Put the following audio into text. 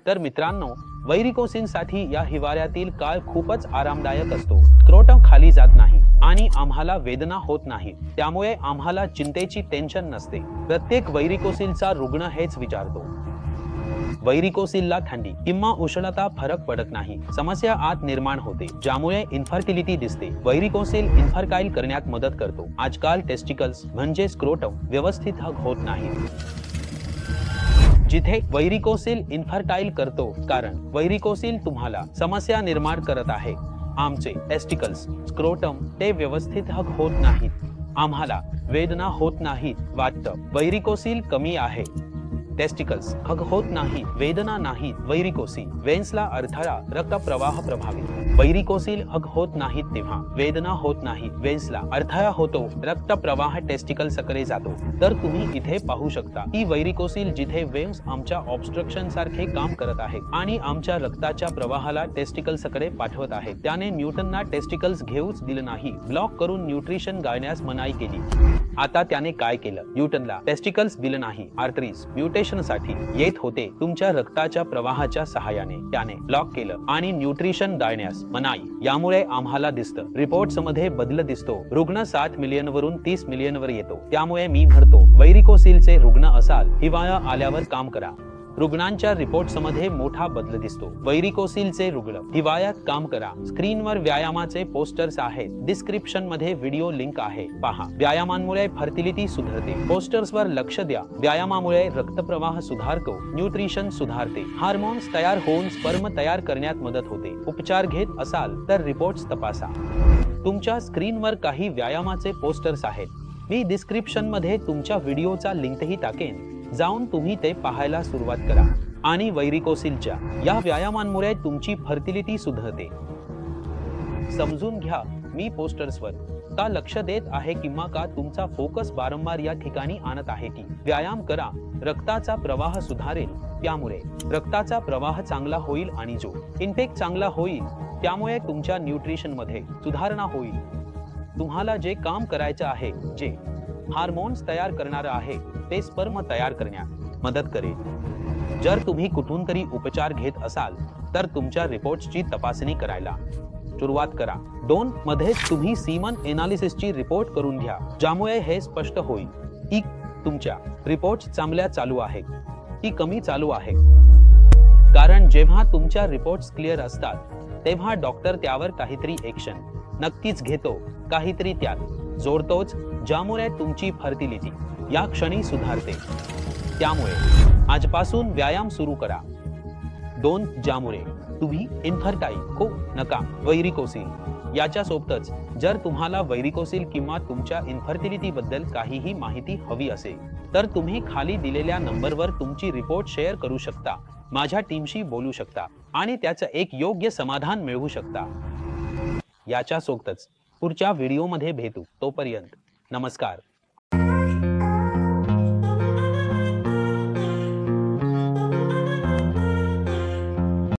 तर मित्रांनो, वैरिकोसिनसाठी या हिवाळ्यातील काळ खूपच आरामदायक असतो. स्क्रोटम खाली जात नाही आणि आम्हाला वेदना होत नाही, त्यामुळे आम्हाला चिंतेची टेन्शन नसते. प्रत्येक वैरिकोसिलचा रुग्ण हेच विचारतो. वैरिकोसिलला थंडी किंवा उष्णता फरक पडत नाही. समस्या आत निर्माण होते, ज्यामुळे इन्फर्टिलिटी दिसते. वैरिकोसिल इन्फर्टाईल करण्यात मदत करतो. आजकाल टेस्टिकल्स म्हणजे स्क्रोटम व्यवस्थित हग होत नाही. जिथे वैरिकोसिल इन्फर्टाईल करतो, कारण वैरिकोसिल तुम्हाला समस्या निर्माण करत आहे. आमचे टेस्टिकल्स स्क्रोटम ते व्यवस्थित हग होत नाहीत. आम्हाला वेदना होत नाहीत. वाटतं वैरिकोसिल कमी आहे. टेस्टिकल्स हग होत नाही, वेदना नाही. वैरिकोसिल वेन्सला अडथळा, रक्तप्रवाह प्रभावित. वैरिकोसिल हग होत नाहीत तेव्हा वेदना होत नाही, वेन्सला अडथळा होतो, रक्तप्रवाह टेस्टिकल्सकडे जातो. तर तुम्ही इथे पाहू शकता की वैरिकोसिल जिथे वेन्स आमच्या ऑब्स्ट्रक्शन सारखे काम करत आहे आणि आमच्या रक्ताच्या प्रवाहाला टेस्टिकल्सकडे पाठवत आहे. त्याने न्यूटनना टेस्टिकल्स घेऊच दिलं नाही, ब्लॉक करून न्यूट्रिशन गाळण्यास मनाई केली. आता त्याने काय केलं? न्यूटनला टेस्टिकल्स दिलं नाही. आर्टरीज म्युटेशनसाठी येत होते. तुमच्या रक्ताच्या प्रवाहाच्या सहाय्याने त्याने ब्लॉक केलं आणि न्यूट्रिशन गाळण्यास मनाई. यामुळे आम्हाला दिसतं, रिपोर्ट्स मध्ये बदल दिसतो. रुग्ण 7 मिलियन वरून 30 मिलियन वर येतो. त्यामुळे मी म्हणतो, वैरिकोसिलचे रुग्ण असाल, हिवाळा आल्यावर काम करा. रुग्णांच्या रिपोर्ट्समध्ये मोठा बदल दिसतो. वैरिकोसिलचे रुग्ण हिवाळ्यात काम करा. स्क्रीनवर व्यायामाचे पोस्टर्स आहेत. डिस्क्रिप्शन मध्ये व्हिडिओ लिंक आहे, पहा. व्यायामांमुळे फर्टिलिटी सुधारते. पोस्टर्सवर लक्ष द्या. व्यायामामुळे रक्तप्रवाह सुधारतो, न्यूट्रिशन सुधारते, हार्मोन्स तयार होऊन स्पर्म तयार करण्यात मदत होते. उपचार घेत असाल तर रिपोर्ट्स तपासा. तुमच्या स्क्रीनवर काही व्यायामाचे पोस्टर्स आहेत. मी डिस्क्रिप्शन मध्ये तुमच्या व्हिडिओचा लिंकही टाकेन, जाऊन तुम्ही ते पाहायला सुरुवात करा. आणि वैरिकोसिलच्या या व्यायामांमुळे तुमची फर्टिलिटी सुधारते. समजून घ्या, मी पोस्टर्सवर का लक्ष देत आहे किंवा का तुमचा फोकस वारंवार या ठिकाणी आणत आहे की व्यायाम करा, रक्ताचा प्रवाह सुधारेल, त्यामुळे रक्ताचा प्रवाह चांगला होईल आणि जो इनटेक चांगला होईल, त्यामुळे तुमच्या न्यूट्रिशन मध्ये सुधारणा होईल. तुम्हाला जे काम करायचं आहे, जे हार्मोन्स तयार करणार आहे, ते स्पर्म तयार करण्यात मदत करेल. जर तुम्ही कुठून तरी उपचार घेत असाल तर तुमच्या रिपोर्ट्सची तपासणी करायला सुरुवात करा. 2 मध्ये तुम्ही सीमन एनालिसिसची रिपोर्ट करून घ्या, ज्यामुळे हे स्पष्ट होईल की तुमच्या रिपोर्ट्स चांगल्या चालू आहे की कमी चालू आहे. कारण जेव्हा तुमच्या रिपोर्ट्स क्लिअर असतात तेव्हा डॉक्टर त्यावर काहीतरी ऍक्शन नक्कीच घेतो, काहीतरी त्यात जोडतोच, ज्यामुळे तुमची फर्टिलिटी या क्षणी सुधारते. त्यामुळे आजपासून व्यायाम सुरू करा. 2 ज्यामुळे तुम्ही इन्फर्टाईल होऊ नका. वैरिकोसिल याच्या सोबतच जर तुम्हाला वैरिकोसिल किंवा तुमच्या इन्फर्टिलिटी बद्दल काहीही माहिती हवी असेल तर तुम्ही खाली दिलेल्या नंबरवर तुमची रिपोर्ट शेअर करू शकता, माझ्या टीमशी बोलू शकता आणि त्याचं एक योग्य समाधान मिळवू शकता. याच्या सोबतच पुढच्या व्हिडिओमध्ये भेटू. तोपर्यंत नमस्कार.